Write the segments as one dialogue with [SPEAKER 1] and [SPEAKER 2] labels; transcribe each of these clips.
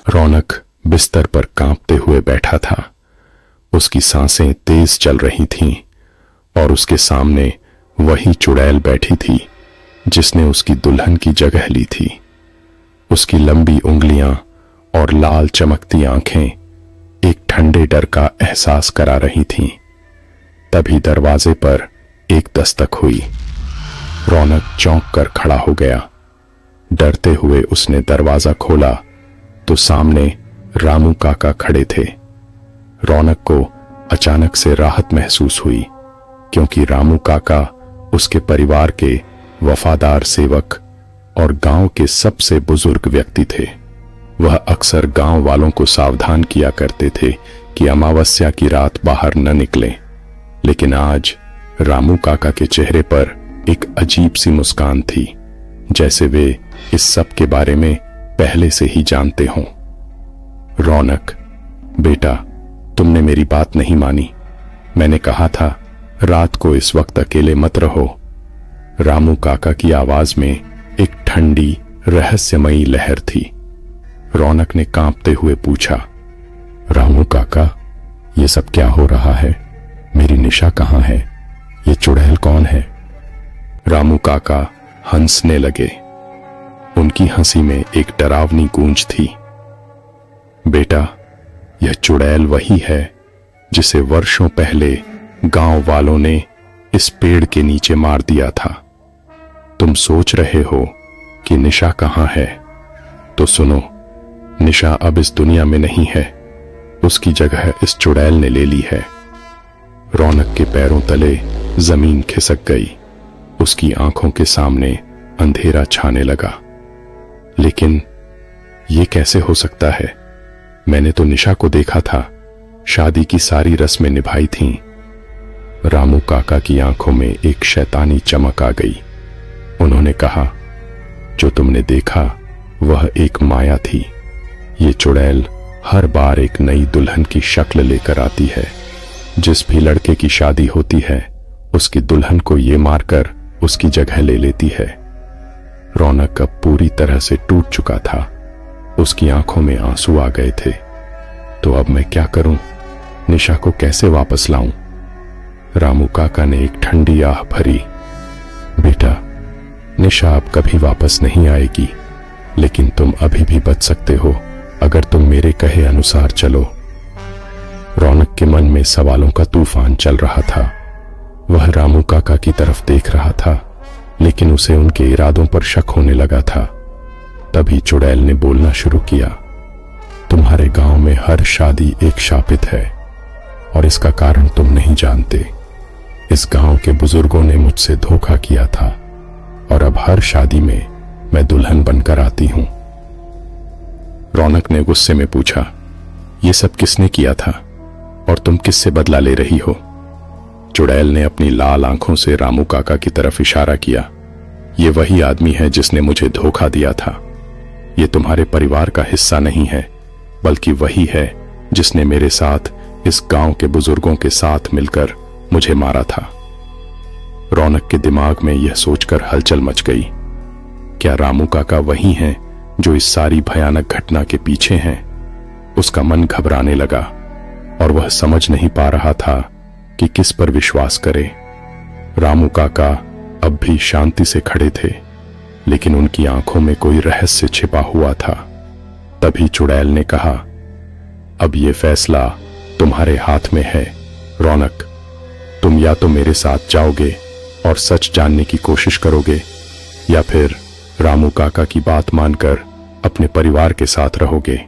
[SPEAKER 1] रौनक बिस्तर पर कांपते हुए बैठा था। उसकी सांसें तेज चल रही थीं और उसके सामने वही चुड़ैल बैठी थी जिसने उसकी दुल्हन की जगह ली थी। उसकी लंबी उंगलियां और लाल चमकती आंखें एक ठंडे डर का एहसास करा रही थीं। तभी दरवाजे पर एक दस्तक हुई। रौनक चौंक कर खड़ा हो गया। डरते हुए उसने दरवाजा खोला तो सामने रामू काका खड़े थे। रौनक को अचानक से राहत महसूस हुई, क्योंकि रामू काका उसके परिवार के वफादार सेवक और गांव के सबसे बुजुर्ग व्यक्ति थे। वह अक्सर गांव वालों को सावधान किया करते थे कि अमावस्या की रात बाहर न निकलें। लेकिन आज रामू काका के चेहरे पर एक अजीब सी मुस्कान थी, जैसे वे इस सब के बारे में पहले से ही जानते हों। रौनक, बेटा, तुमने मेरी बात नहीं मानी। मैंने कहा था रात को इस वक्त अकेले मत रहो। रामू काका की आवाज में एक ठंडी रहस्यमयी लहर थी। रौनक ने कांपते हुए पूछा, रामू काका, ये सब क्या हो रहा है? मेरी निशा कहां है? ये चुड़ैल कौन है? रामू काका हंसने लगे। उनकी हंसी में एक डरावनी गूंज थी। बेटा, यह चुड़ैल वही है जिसे वर्षों पहले गांव वालों ने इस पेड़ के नीचे मार दिया था। तुम सोच रहे हो कि निशा कहां है? तो सुनो, निशा अब इस दुनिया में नहीं है। उसकी जगह इस चुड़ैल ने ले ली है। रौनक के पैरों तले जमीन खिसक गई। उसकी आंखों के सामने अंधेरा छाने लगा। लेकिन यह कैसे हो सकता है? मैंने तो निशा को देखा था, शादी की सारी रस्में निभाई थीं। रामू काका की आंखों में एक शैतानी चमक आ गई। उन्होंने कहा, जो तुमने देखा वह एक माया थी। ये चुड़ैल हर बार एक नई दुल्हन की शक्ल लेकर आती है। जिस भी लड़के की शादी होती है, उसकी दुल्हन को ये मारकर उसकी जगह ले लेती है। रौनक अब पूरी तरह से टूट चुका था। उसकी आंखों में आंसू आ गए थे। तो अब मैं क्या करूं? निशा को कैसे वापस लाऊं? रामू काका ने एक ठंडी आह भरी। बेटा, निशा अब कभी वापस नहीं आएगी, लेकिन तुम अभी भी बच सकते हो अगर तुम मेरे कहे अनुसार चलो। रौनक के मन में सवालों का तूफान चल रहा था। वह रामू काका की तरफ देख रहा था, लेकिन उसे उनके इरादों पर शक होने लगा था। तभी चुड़ैल ने बोलना शुरू किया, तुम्हारे गांव में हर शादी एक शापित है और इसका कारण तुम नहीं जानते। इस गांव के बुजुर्गों ने मुझसे धोखा किया था और अब हर शादी में मैं दुल्हन बनकर आती हूं। रौनक ने गुस्से में पूछा, यह सब किसने किया था और तुम किससे बदला ले रही हो? चुड़ैल ने अपनी लाल आंखों से रामू काका की तरफ इशारा किया। यह वही आदमी है जिसने मुझे धोखा दिया था। यह तुम्हारे परिवार का हिस्सा नहीं है, बल्कि वही है जिसने मेरे साथ इस गांव के बुजुर्गों के साथ मिलकर मुझे मारा था। रौनक के दिमाग में यह सोचकर हलचल मच गई। क्या रामू काका वही हैं जो इस सारी भयानक घटना के पीछे हैं? उसका मन घबराने लगा और वह समझ नहीं पा रहा था कि किस पर विश्वास करे। रामू काका अब भी शांति से खड़े थे, लेकिन उनकी आंखों में कोई रहस्य छिपा हुआ था। तभी चुड़ैल ने कहा, अब यह फैसला तुम्हारे हाथ में है। रौनक, तुम या तो मेरे साथ जाओगे और सच जानने की कोशिश करोगे, या फिर रामू काका की बात मानकर अपने परिवार के साथ रहोगे।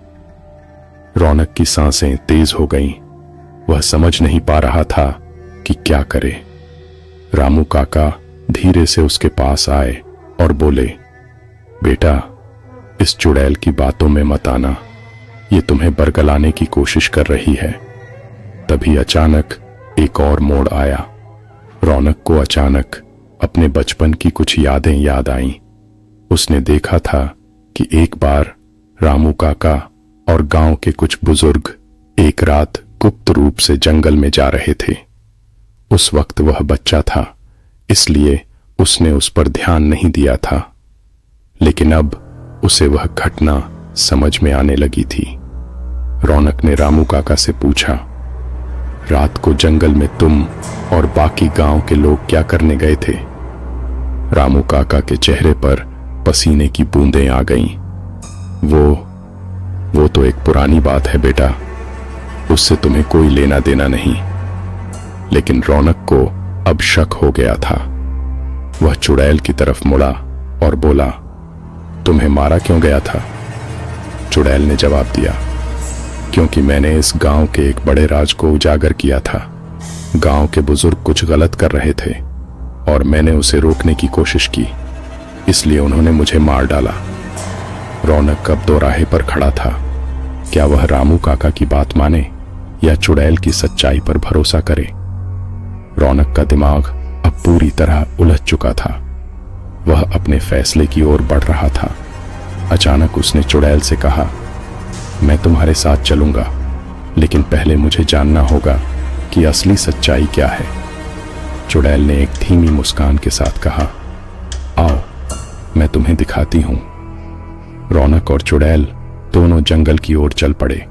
[SPEAKER 1] रौनक की सांसें तेज हो गईं। वह समझ नहीं पा रहा था कि क्या करे। रामू काका धीरे से उसके पास आए और बोले, बेटा, इस चुड़ैल की बातों में मत आना। ये तुम्हें बरगलाने की कोशिश कर रही है। तभी अचानक एक और मोड़ आया। रौनक को अचानक अपने बचपन की कुछ यादें याद आईं। उसने देखा था कि एक बार रामू काका और गांव के कुछ बुजुर्ग एक रात गुप्त रूप से जंगल में जा रहे थे। उस वक्त वह बच्चा था, इसलिए उसने उस पर ध्यान नहीं दिया था। लेकिन अब उसे वह घटना समझ में आने लगी थी। रौनक ने रामू काका से पूछा, रात को जंगल में तुम और बाकी गांव के लोग क्या करने गए थे? रामू काका के चेहरे पर पसीने की बूंदें आ गईं। वो तो एक पुरानी बात है बेटा, उससे तुम्हें कोई लेना देना नहीं। लेकिन रौनक को अब शक हो गया था। वह चुड़ैल की तरफ मुड़ा और बोला, तुम्हें मारा क्यों गया था? चुड़ैल ने जवाब दिया, क्योंकि मैंने इस गांव के एक बड़े राज को उजागर किया था। गांव के बुजुर्ग कुछ गलत कर रहे थे और मैंने उसे रोकने की कोशिश की, इसलिए उन्होंने मुझे मार डाला। रौनक अब दोराहे पर खड़ा था। क्या वह रामू काका की बात माने या चुड़ैल की सच्चाई पर भरोसा करे? रौनक का दिमाग अब पूरी तरह उलझ चुका था। वह अपने फैसले की ओर बढ़ रहा था। अचानक उसने चुड़ैल से कहा, मैं तुम्हारे साथ चलूंगा, लेकिन पहले मुझे जानना होगा कि असली सच्चाई क्या है। चुड़ैल ने एक धीमी मुस्कान के साथ कहा, आओ मैं तुम्हें दिखाती हूं। रौनक और चुड़ैल दोनों जंगल की ओर चल पड़े।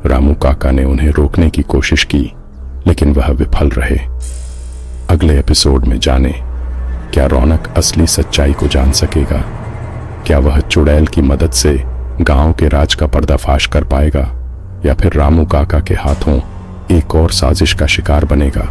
[SPEAKER 1] रामू काका ने उन्हें रोकने की कोशिश की, लेकिन वह विफल रहे। अगले एपिसोड में जाने, क्या रौनक असली सच्चाई को जान सकेगा? क्या वह चुड़ैल की मदद से गांव के राज का पर्दाफाश कर पाएगा या फिर रामू काका के हाथों एक और साजिश का शिकार बनेगा?